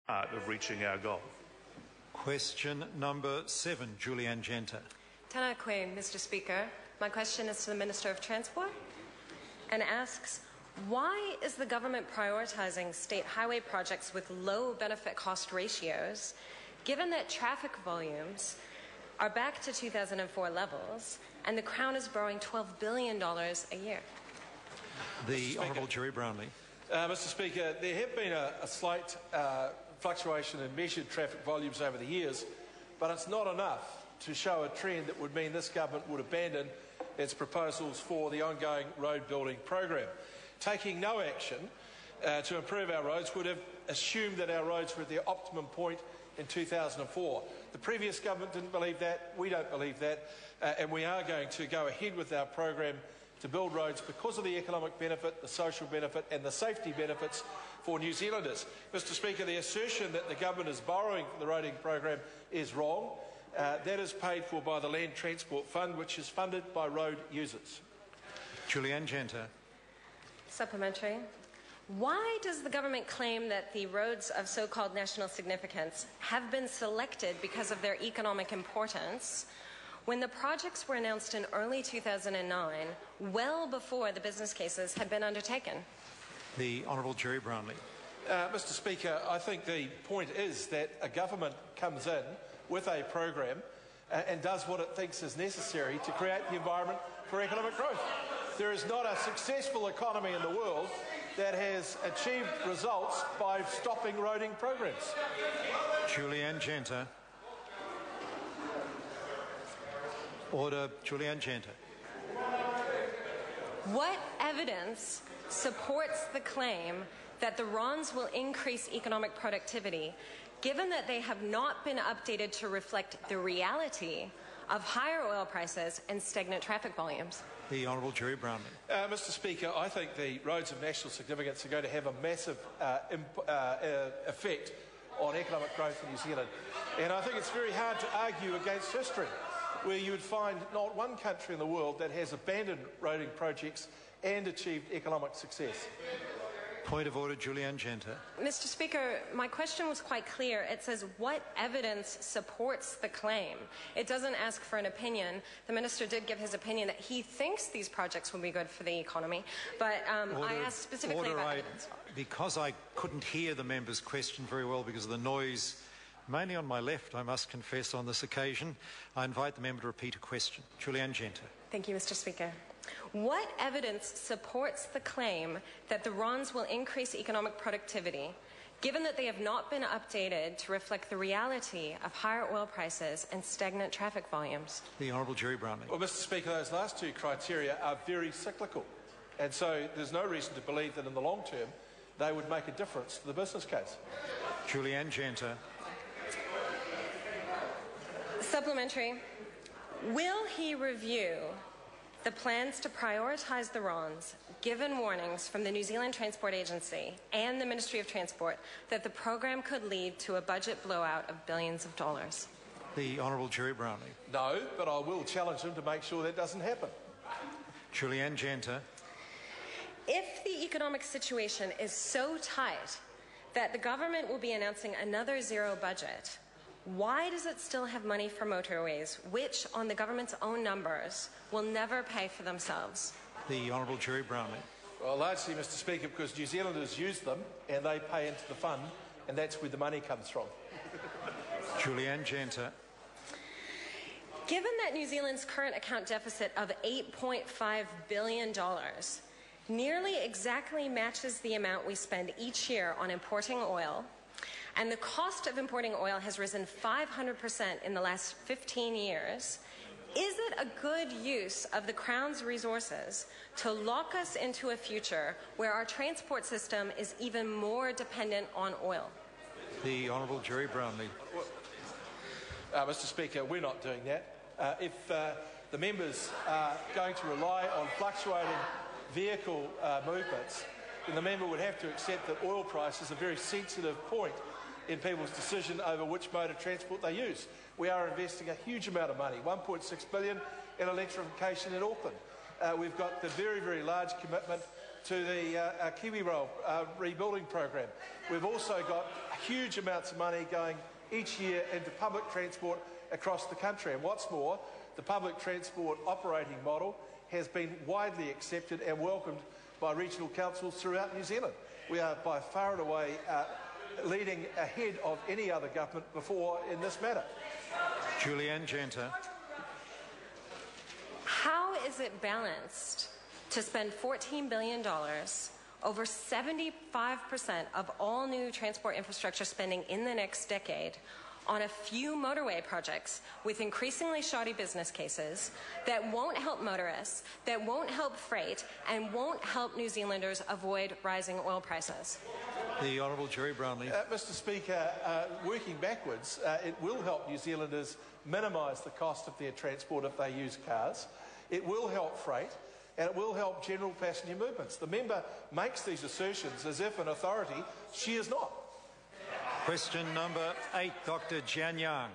of reaching our goal. Question number 7, Julianne Genter. Tēnā koe, Mr. Speaker. My question is to the Minister of Transport and asks, why is the government prioritising state highway projects with low benefit cost ratios, given that traffic volumes are back to 2004 levels and the Crown is borrowing $12 billion a year? The Honourable Jerry Brownlee. Mr. Speaker, there have been a slight fluctuation in measured traffic volumes over the years, but it's not enough to show a trend that would mean this government would abandon its proposals for the ongoing road building program. Taking no action to improve our roads would have assumed that our roads were at their optimum point in 2004. The previous government didn't believe that, we don't believe that, and we are going to go ahead with our program to build roads because of the economic benefit, the social benefit and the safety benefits for New Zealanders. Mr. Speaker, the assertion that the government is borrowing from the roading program is wrong. That is paid for by the Land Transport Fund, which is funded by road users. Julianne Genter. Supplementary. Why does the government claim that the roads of so-called national significance have been selected because of their economic importance when the projects were announced in early 2009, well before the business cases had been undertaken? The Honourable Jerry Brownlee. Mr. Speaker, I think the point is that a government comes in with a program and does what it thinks is necessary to create the environment for economic growth. There is not a successful economy in the world that has achieved results by stopping roading programs. Julianne Genter. Order. Julianne Genter. What evidence supports the claim that the RONs will increase economic productivity, given that they have not been updated to reflect the reality of higher oil prices and stagnant traffic volumes? The Honourable Jerry Brownlee. Mr. Speaker, I think the roads of national significance are going to have a massive effect on economic growth in New Zealand. And I think it's very hard to argue against history, where you would find not one country in the world that has abandoned roading projects and achieved economic success. Point of order, Julianne Genter. Mr. Speaker, my question was quite clear. It says, what evidence supports the claim? It doesn't ask for an opinion. The Minister did give his opinion that he thinks these projects will be good for the economy, but I asked specifically about evidence. Because I couldn't hear the member's question very well because of the noise, mainly on my left, I must confess, on this occasion, I invite the member to repeat a question. Julianne Genter. Thank you, Mr. Speaker. What evidence supports the claim that the RONs will increase economic productivity, given that they have not been updated to reflect the reality of higher oil prices and stagnant traffic volumes? The Honourable Jerry Brownlee. Well, Mr. Speaker, those last two criteria are very cyclical, and so there's no reason to believe that in the long term they would make a difference to the business case. Julianne Genter. Supplementary. Will he review the plans to prioritise the RONs, given warnings from the New Zealand Transport Agency and the Ministry of Transport that the program could lead to a budget blowout of billions of dollars? The Honourable Jerry Brownlee. No, but I will challenge him to make sure that doesn't happen. Julianne Genter. If the economic situation is so tight that the government will be announcing another zero budget, why does it still have money for motorways, which, on the government's own numbers, will never pay for themselves? The Honourable Jerry Brownlee. Well, largely, Mr. Speaker, because New Zealanders use them and they pay into the fund, and that's where the money comes from. Julianne Genter. Given that New Zealand's current account deficit of $8.5 billion nearly exactly matches the amount we spend each year on importing oil, and the cost of importing oil has risen 500% in the last 15 years, is it a good use of the Crown's resources to lock us into a future where our transport system is even more dependent on oil? The Honourable Jerry Brownlee. Mr. Speaker, we're not doing that. If the members are going to rely on fluctuating vehicle movements, then the member would have to accept that oil price is a very sensitive point in people's decision over which mode of transport they use. We are investing a huge amount of money, $1.6 billion in electrification in Auckland. We've got the very, very large commitment to the Kiwi Rail rebuilding program. We've also got huge amounts of money going each year into public transport across the country. And what's more, the public transport operating model has been widely accepted and welcomed by regional councils throughout New Zealand. We are by far and away leading ahead of any other government before in this matter. Julianne Genter. How is it balanced to spend $14 billion, over 75% of all new transport infrastructure spending in the next decade, on a few motorway projects with increasingly shoddy business cases that won't help motorists, that won't help freight, and won't help New Zealanders avoid rising oil prices? The Honourable Jerry Brownlee. Mr Speaker, working backwards, it will help New Zealanders minimise the cost of their transport if they use cars. It will help freight, and it will help general passenger movements. The member makes these assertions as if an authority she is not. Question number 8, Dr. Jian Yang.